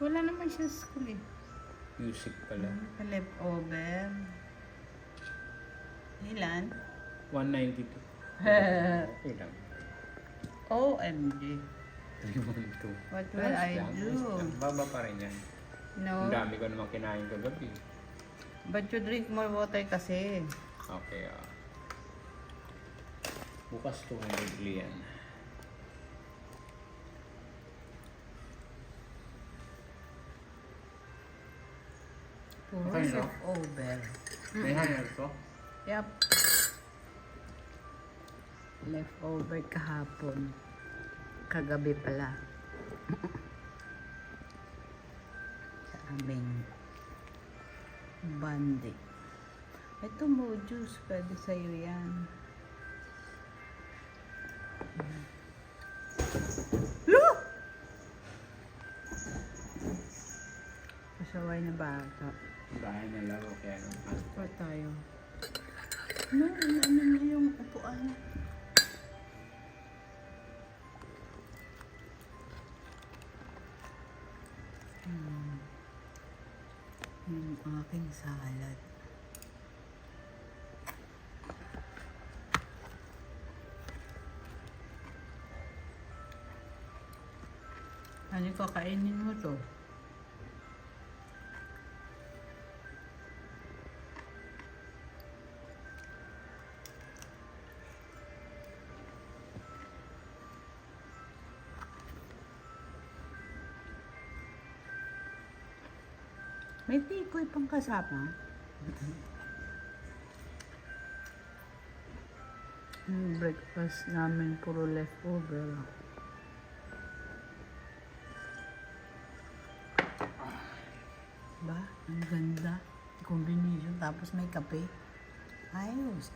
Wala naman siya sa school eh. Music pala. Leftover. Ilan? 192. Okay lang. OMG. 312. What will I do? Baba pa rin yan. No. Ang dami ko naman kinain kagabi. But you drink more water kasi. Okay, bukas 200 liyan. Puro Okay, no? leftover. May hanger to? Yup. Leftover kahapon. Kagabi pala. Sa aming bandi. Ito mo, juice. Pwede sa'yo yan. Look! Pasaway na bata. Bahay na laro kaya nung Pa tayo. Ano na yung upuan? Yung aking salad. Ano kakainin mo to? May tikoy pang kasama. Yung breakfast namin puro leftover. Ba? Ang ganda. Combination. Tapos may kape. Ayos.